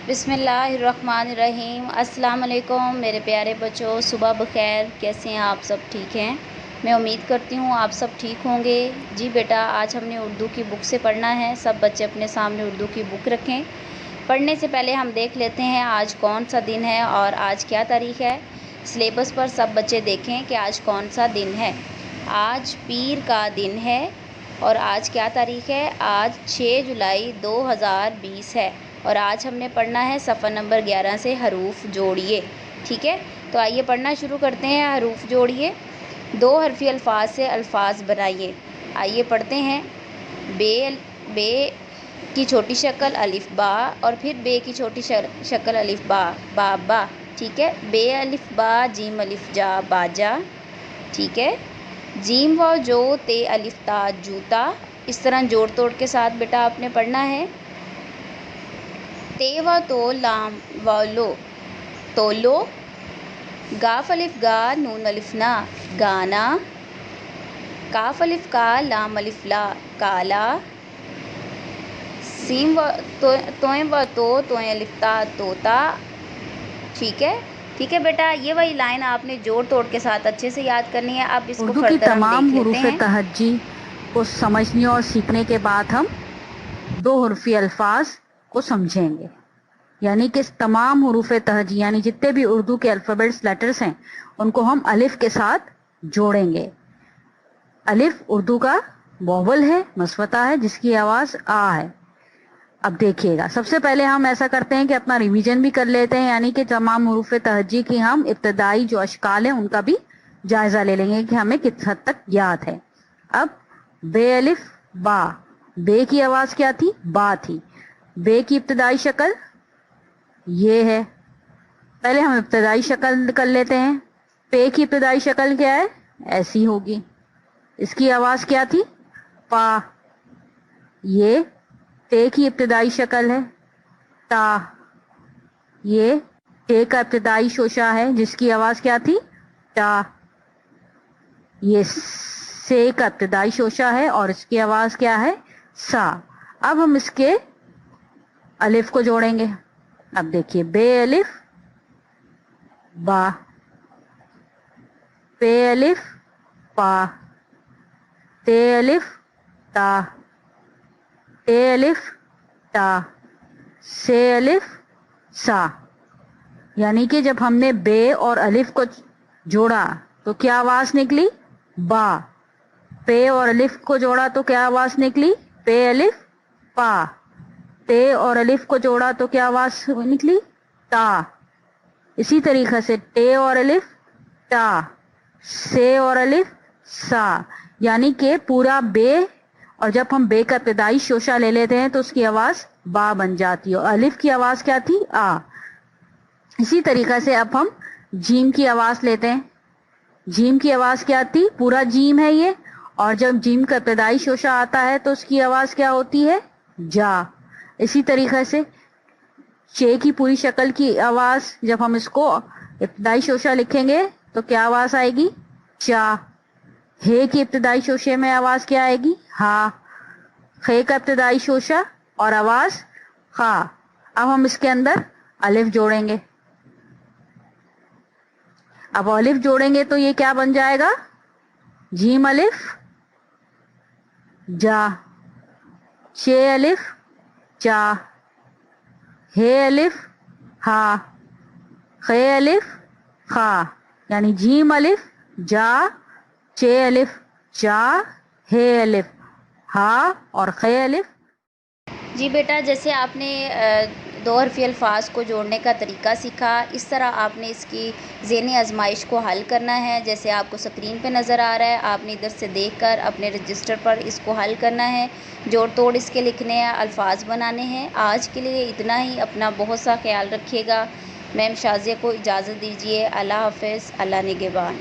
बिस्मिल्लाहिर्रहमानिर्रहीम। अस्सलाम वालेकुम मेरे प्यारे बच्चों, सुबह बखैर। कैसे हैं आप सब? ठीक हैं? मैं उम्मीद करती हूँ आप सब ठीक होंगे। जी बेटा, आज हमने उर्दू की बुक से पढ़ना है। सब बच्चे अपने सामने उर्दू की बुक रखें। पढ़ने से पहले हम देख लेते हैं आज कौन सा दिन है और आज क्या तारीख़ है। सिलेबस पर सब बच्चे देखें कि आज कौन सा दिन है। आज पीर का दिन है और आज क्या तारीख़ है? आज 6 जुलाई 2020 है और आज हमने पढ़ना है सफ़ा नंबर 11 से हरूफ जोड़िए। ठीक है, तो आइए पढ़ना शुरू करते हैं। हरूफ जोड़िए, 2 हरफी अल्फाज से अल्फाज बनाइए। आइए पढ़ते हैं। बे की छोटी शक्ल अलिफ बा और फिर बे की छोटी शक्ल अलिफ बा बा। ठीक है, बे अलिफ बा जीम अलिफ जा बाजा। ठीक है, जीम व जो ते अलिफ ता जूता। इस तरह जोड़ तोड़ के साथ बेटा आपने पढ़ना है। ते व तो लाम व लो तोलो। गाफ अलिफ गा नून अलिफ ना गाना। काफ अलिफ का लाम अलिफ ला काला। सीम व तोएं व तोएं अलिफ ता तोता। ठीक है बेटा, ये वही लाइन आपने जोड़ तोड़ के साथ अच्छे से याद करनी है। अब इसको उर्दू की फर्दर हम तमाम देख लेते हुरूफ हैं। तहज्जी को समझने और सीखने के बाद हम 2 हरफी अल्फाज को समझेंगे। यानी कि तमाम हुरूफ तहज्जी यानी जितने भी उर्दू के अल्फ़ाबेट्स लेटर्स हैं उनको हम अलिफ के साथ जोड़ेंगे। अलिफ उर्दू का वोवल है, मसवता है, जिसकी आवाज़ आ है। अब देखिएगा, सबसे पहले हम ऐसा करते हैं कि अपना रिवीजन भी कर लेते हैं। यानी कि तमाम हुरूफ तहज्जी की हम इब्तदाई जो अशकाल हैं उनका भी जायजा ले लेंगे कि हमें किस हद तक याद है। अब बे अलिफ बा, बे की आवाज क्या थी? बा थी। बे की इब्तदाई शक्ल ये है। पहले हम इब्तदाई शक्ल कर लेते हैं। पे की इब्तदाई शक्ल क्या है? ऐसी होगी। इसकी आवाज क्या थी? पा। ये ते की इब्तदाई शक्ल है ता। ये ते का इब्तदाई शोशा है जिसकी आवाज क्या थी? टा। ये से का इब्तदाई शोशा है और इसकी आवाज क्या है? सा। अब हम इसके अलिफ को जोड़ेंगे। अब देखिए, बे अलिफ बा, पे अलिफ पा, ते अलिफ ता, ते अलिफ ता, से अलिफ सा। यानी कि जब हमने बे और अलिफ को जोड़ा तो क्या आवाज निकली? बा। पे और अलिफ को जोड़ा तो क्या आवाज निकली? पे अलिफ पा। ते और अलिफ को जोड़ा तो क्या आवाज निकली? ता। इसी तरीके से टे और अलिफ टा, से और अलिफ सा। यानी कि पूरा बे, और जब हम बे का इब्तदाई शोशा ले लेते हैं तो उसकी आवाज बा बन जाती है और अलिफ की आवाज क्या थी? आ। इसी तरीके से अब हम जीम की आवाज लेते हैं। जीम की आवाज क्या थी? पूरा जीम है ये, और जब जीम का इब्तदाई शोशा आता है तो उसकी आवाज क्या होती है? जा। इसी तरीके से चे की पूरी शक्ल की आवाज, जब हम इसको इब्तदाई शोशा लिखेंगे तो क्या आवाज आएगी? चा। हे की इब्तदाई शोशे में आवाज क्या आएगी? हा। खे का इब्तदाई शोशा और आवाज खा। अब हम इसके अंदर अलिफ जोड़ेंगे। अब अलिफ जोड़ेंगे तो ये क्या बन जाएगा? जीम अलिफ जा, चे अलिफ चा, हे अलिफ हा, खे अलिफ खा। यानी जीम अलिफ जा, चे अलिफ जा, हे अलिफ हा और खे अलिफ। जी बेटा, जैसे आपने 2 हरफी अल्फाज को जोड़ने का तरीका सीखा, इस तरह आपने इसकी ज़हनी आजमाइश को हल करना है। जैसे आपको स्क्रीन पे नज़र आ रहा है, आपने इधर से देखकर अपने रजिस्टर पर इसको हल करना है। जोड़ तोड़ इसके लिखने हैं, अल्फाज बनाने हैं। आज के लिए इतना ही। अपना बहुत सा ख्याल रखिएगा। मैम शाज़िया को इजाज़त दीजिए। अल्लाह हाफ़िज़। अल्लाह निगहबान।